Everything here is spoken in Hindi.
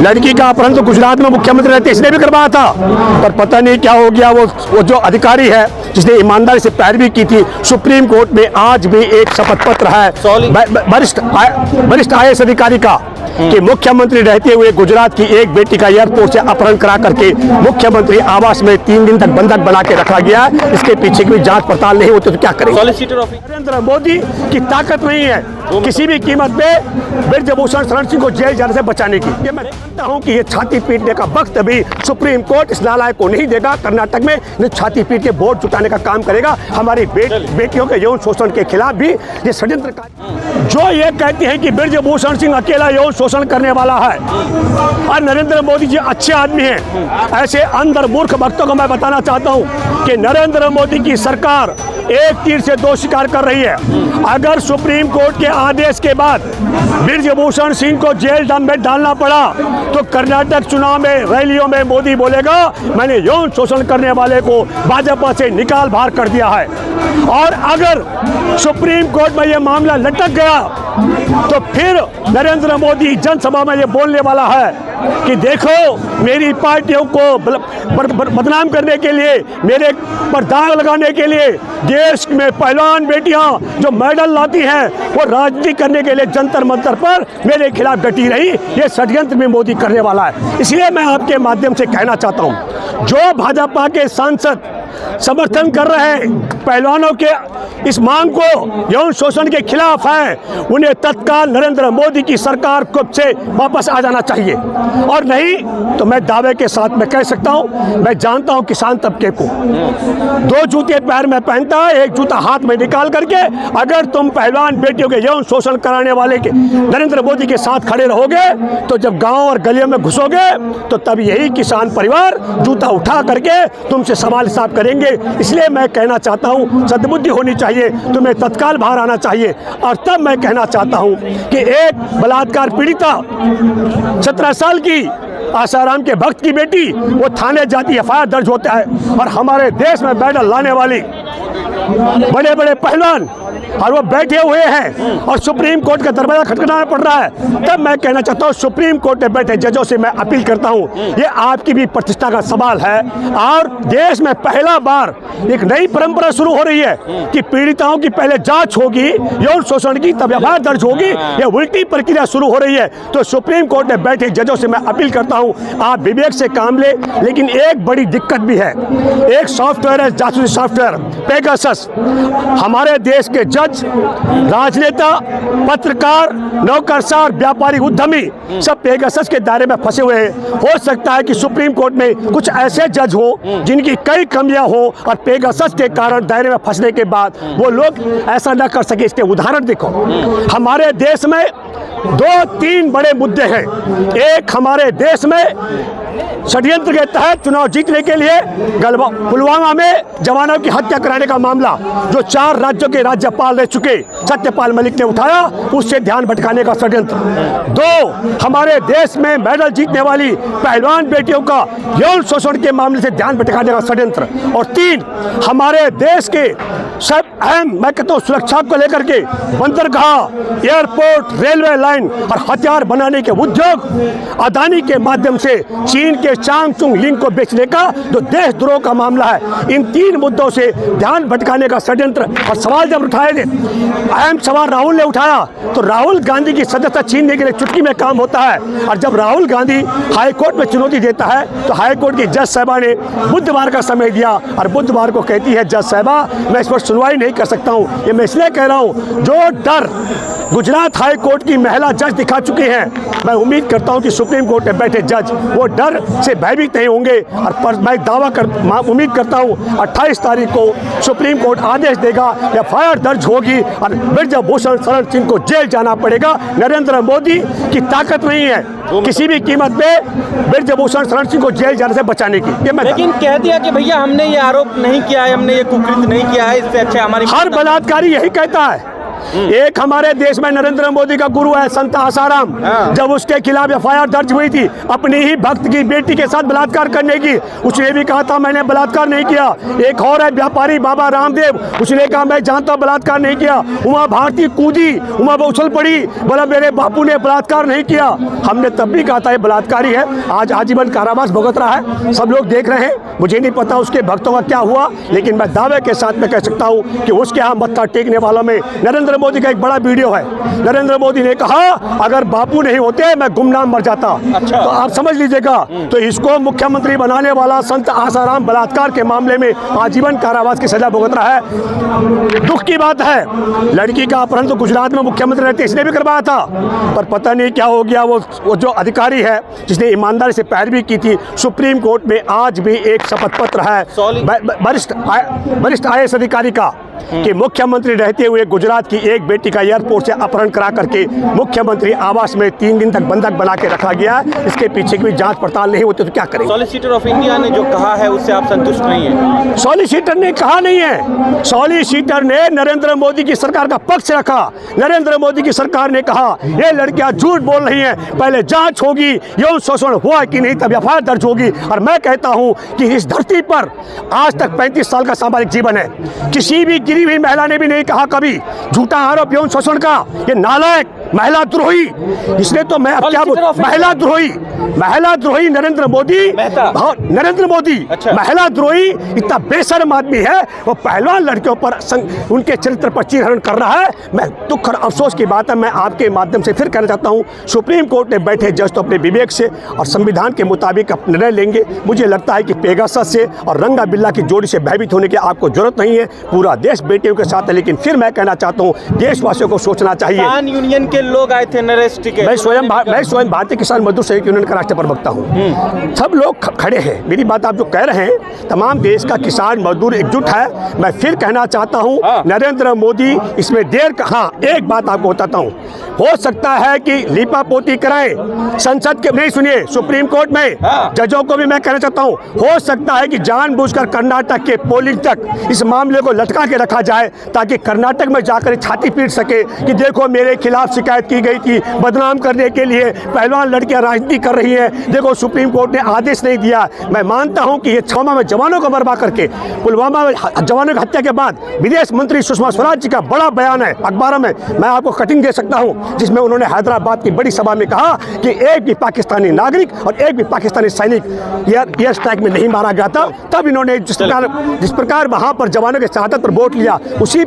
लड़की का अपहरण तो गुजरात में मुख्यमंत्री रहते इसने भी करवाया था, पर पता नहीं क्या हो गया। वो जो अधिकारी है जिसने ईमानदारी से पैरवी की थी, सुप्रीम कोर्ट में आज भी एक शपथ पत्र है वरिष्ठ IAS अधिकारी का कि मुख्यमंत्री रहते हुए गुजरात की एक बेटी का एयरपोर्ट से अपहरण करा करके मुख्यमंत्री आवास में 3 दिन तक बंधक बना के रखा गया। इसके पीछे की जांच पड़ताल नहीं होती तो क्या करेंगे? नरेंद्र मोदी की ताकत नहीं है किसी भी कीमत पे ब्रजभूषण शरण सिंह को जेल जाने से बचाने की। ये मैं जानता हूं कि ये छाती पीटने का वक्त भी सुप्रीम कोर्ट इस नालायक को नहीं देगा। कर्नाटक में छाती पीट के वोट जुटाने का काम करेगा। हमारी बेटियों के यौन शोषण के खिलाफ भी ये षड्यंत्र जो ये कहते हैं कि ब्रजभूषण सिंह अकेला यौन शोषण करने वाला है और नरेंद्र मोदी जी अच्छे आदमी हैं, ऐसे अंदर मूर्ख भक्तों को मैं बताना चाहता हूं कि नरेंद्र मोदी की सरकार एक तीर से 2 शिकार कर रही है। अगर सुप्रीम कोर्ट के आदेश के बाद ब्रजभूषण सिंह को जेल में डालना पड़ा तो कर्नाटक चुनाव में रैलियों में मोदी बोलेगा मैंने यौन शोषण करने वाले को भाजपा से निकाल बाहर कर दिया है। और अगर सुप्रीम कोर्ट में यह मामला लटक गया तो फिर नरेंद्र मोदी जनसभा में ये बोलने वाला है कि देखो मेरी पार्टियों को बदनाम करने के लिए, मेरे पर दाग लगाने के लिए देश में पहलवान बेटियां जो मेडल लाती हैं वो राजनीति करने के लिए जंतर मंतर पर मेरे खिलाफ डटी रही। ये षड्यंत्र भी मोदी करने वाला है। इसलिए मैं आपके माध्यम से कहना चाहता हूं जो भाजपा के सांसद समर्थन कर रहे हैं पहलवानों के इस मांग को यौन शोषण के खिलाफ है, उन्हें तत्काल नरेंद्र मोदी की सरकार को से वापस आ जाना चाहिए। और नहीं तो मैं दावे के साथ मैं कह सकता हूं, मैं जानता हूं किसान तबके को 2 जूते पैर में पहनता है, 1 जूता हाथ में निकाल करके अगर तुम पहलवान बेटियों के यौन शोषण कराने वाले के नरेंद्र मोदी के साथ खड़े रहोगे तो जब गांव और गलियों में घुसोगे तो तब यही किसान परिवार जूता उठा करके तुमसे सवाल हिसाब करेंगे। इसलिए मैं कहना चाहता हूं सद्बुद्धि होनी चाहिए, तुम्हें तत्काल बाहर आना चाहिए। और तब मैं कहना चाहता हूं कि एक बलात्कार पीड़िता 17 साल की आसाराम के भक्त की बेटी वो थाने जाती FIR दर्ज होता है और हमारे देश में मेडल लाने वाली बड़े बड़े पहलवान और वो बैठे हुए हैं और सुप्रीम कोर्ट का दरवाजा खटखटाना पड़ रहा है। तब मैं कहना चाहता हूँ सुप्रीम कोर्ट में बैठे जजों से मैं अपील करता हूँ ये आपकी भी प्रतिष्ठा का सवाल है। और देश में पहला बार एक नई परंपरा शुरू हो रही है कि पीड़िताओं की पहले जांच होगी यौन शोषण की, तब FIR दर्ज होगी। ये उल्टी प्रक्रिया शुरू हो रही है। तो सुप्रीम कोर्ट में बैठे जजों से मैं अपील करता हूँ आप विवेक से काम ले। लेकिन एक बड़ी दिक्कत भी है, एक सॉफ्टवेयर है जासूसी सॉफ्टवेयर पेगासस। हमारे देश के जज, राजनेता, पत्रकार, नौकरशाह, व्यापारी, उद्यमी सब पेगासस के दायरे में फंसे हुए हैं। हो सकता है कि सुप्रीम कोर्ट में कुछ ऐसे जज हो जिनकी कई कमियां हो और पेगासस के कारण दायरे में फंसने के बाद वो लोग ऐसा न कर सके। इसके उदाहरण देखो, हमारे देश में 2-3 बड़े मुद्दे हैं। एक, हमारे देश में षड्यंत्र के तहत चुनाव जीतने के लिए पुलवामा में जवानों की हत्या कराने का मामला जो 4 राज्यों के राज्यपाल रह चुके सत्यपाल मलिक ने उठाया, उससे ध्यान भटकाने का षड्यंत्र। 2, हमारे देश में मेडल जीतने वाली पहलवान बेटियों का यौन शोषण के मामले से ध्यान भटकाने का षड्यंत्र। और 3, हमारे देश के सब अहम मैं कहता हूँ सुरक्षा को लेकर के बंदरगाह, एयरपोर्ट, रेलवे लाइन और हथियार बनाने के उद्योग अदानी के माध्यम से चीन के चांगसुंग लिंक को बेचने का जो देशद्रोह का मामला है। इन 3 मुद्दों से ध्यान भटकाने का षड्यंत्र। और सवाल जब उठाए थे, अहम सवाल राहुल ने उठाया तो राहुल गांधी की सदस्यता छीनने के लिए चुटकी में काम होता है। और जब राहुल गांधी हाईकोर्ट में चुनौती देता है तो हाईकोर्ट की जज साहबा ने बुधवार का समय दिया और बुधवार को कहती है जज साहबा मैं इस पर सुनवाई नहीं कर सकता हूँ। ये मैं इसलिए कह रहा हूँ जो डर गुजरात हाई कोर्ट की महिला जज दिखा चुकी हैं, मैं उम्मीद करता हूं कि सुप्रीम कोर्ट में बैठे जज वो डर से भयभीत नहीं होंगे। और मैं उम्मीद करता हूं 28 तारीख को सुप्रीम कोर्ट आदेश देगा, FIR दर्ज होगी और ब्रजभूषण शरण सिंह को जेल जाना पड़ेगा। नरेंद्र मोदी की ताकत नहीं है किसी भी कीमत पे ब्रजभूषण शरण सिंह को जेल जाने से बचाने की। लेकिन कह दिया कि भैया हमने ये आरोप नहीं किया है, हमने ये कुकृत्य नहीं किया है, इससे अच्छा हमारी हर बलात्कारी यही कहता है एक हमारे देश में नरेंद्र मोदी का गुरु है संत आसाराम, जब उसके खिलाफ एफआईआर दर्ज हुई थी अपनी ही भक्त की बेटी के साथ बलात्कार करने की, उसने भी कहा था मैंने बलात्कार नहीं किया। एक और है व्यापारी बाबा रामदेव, उसने कहा मैं जानता हूं बलात्कार नहीं किया। उमा भारती कूदी, उमा उछल पड़ी, बोला मेरे बापू ने बलात्कार नहीं किया। हमने तब भी कहा था ये बलात्कारी है, आज आजीवन कारावास भुगत रहा है, सब लोग देख रहे हैं। मुझे नहीं पता उसके भक्तों का क्या हुआ, लेकिन मैं दावे के साथ में कह सकता हूं कि उसके यहाँ मत्था टेकने वालों में नरेंद्र मोदी का एक बड़ा वीडियो है। नरेंद्र मोदी ने कहा अगर बापू नहीं होते मैं गुमनाम मर जाता। तो आप समझ लीजिएगा, तो इसको मुख्यमंत्री बनाने वाला संत आसाराम बलात्कार के मामले में आजीवन कारावास की सजा भुगत रहा है। दुख की बात है, लड़की का अपहरण तो गुजरात में मुख्यमंत्री रहते इसने भी करवाया था, पर पता नहीं क्या हो गया। वो जो अधिकारी है जिसने ईमानदारी से पैरवी की थी, सुप्रीम कोर्ट में आज भी एक शपथ पत्र है वरिष्ठ IAS अधिकारी का कि मुख्यमंत्री रहते हुए गुजरात की एक बेटी का एयरपोर्ट से अपहरण करा करके मुख्यमंत्री आवास में 3 दिन तक बंधक बना के रखा गया। इसके पीछे की जांच पड़ताल नहीं होती तो क्या करें। सॉलिसिटर ऑफ इंडिया ने जो कहा है उससे आप संतुष्ट नहीं है? सॉलिसिटर ने कहा नहीं है, सॉलिसिटर ने नरेंद्र मोदी की सरकार का पक्ष रखा। नरेंद्र मोदी की सरकार ने कहा ये लड़कियां झूठ बोल रही हैं, पहले जांच होगी, यौन शोषण हुआ कि नहीं तब एफआईआर दर्ज होगी। और मैं कहता हूं कि इस धरती पर आज तक 35 साल का सामाजिक जीवन है, किसी भी गिरी हुई महिला ने भी नहीं कहा कभी झूठा आरोप यौन शोषण का। ये नालायक महिला द्रोही, इसने तो मैं अब क्या महिला द्रोही नरेंद्र मोदी, महिला द्रोही इतना बेशर्म आदमी है, वो पहलवान लड़कियों पर उनके चरित्र पर चीरहरण कर रहा है। मैं दुख और अफसोस की बात है, मैं आपके माध्यम से फिर कहना चाहता हूँ सुप्रीम कोर्ट में बैठे जज तो अपने विवेक से और संविधान के मुताबिक निर्णय लेंगे। मुझे लगता है कि पेगासस से और रंगा बिल्ला की जोड़ी से भयभीत होने की आपको जरूरत नहीं है, पूरा देश बेटियों के साथ है। लेकिन फिर मैं कहना चाहता हूँ देशवासियों को सोचना चाहिए। किसान यूनियन के लोग आए थे नरेश टिके, मैं स्वयं भारतीय किसान मजदूर सहयोग यूनियन का राष्ट्रीय प्रवक्ता हूँ। सब लोग खड़े हैं, मेरी बात आप जो कह रहे हैं, तमाम देश का किसान मजदूर एकजुट है। मैं फिर कहना चाहता हूँ नरेंद्र मोदी इसमें देर हाँ एक बात आपको बताता हूँ, हो सकता है कि लीपापोती कराएं संसद के, नहीं सुनिए सुप्रीम कोर्ट में जजों को भी मैं कहना चाहता हूँ, हो सकता है कि जानबूझकर कर्नाटक के पोलिंग तक इस मामले को लटका के रखा जाए ताकि कर्नाटक में जाकर छाती पीट सके कि देखो मेरे खिलाफ शिकायत की गई थी, बदनाम करने के लिए पहलवान लड़कियां राजनीति कर रही हैं, देखो सुप्रीम कोर्ट ने आदेश नहीं दिया। मैं मानता हूं कि ये पुलवामा में जवानों को बर्बाद करके, पुलवामा में जवानों की हत्या के बाद विदेश मंत्री सुषमा स्वराज जी का बड़ा बयान है अखबारों में, मैं आपको कटिंग दे सकता हूं, जिसमें उन्होंने हैदराबाद की बड़ी सभा में कहा कि एक भी पाकिस्तानी नागरिक और एक भी पाकिस्तानी सैनिक एयर स्ट्राइक में नहीं मारा गया था। तब इन्होंने जिस प्रकार वहां पर जवानों के शहादत पर वोट लिया, उसी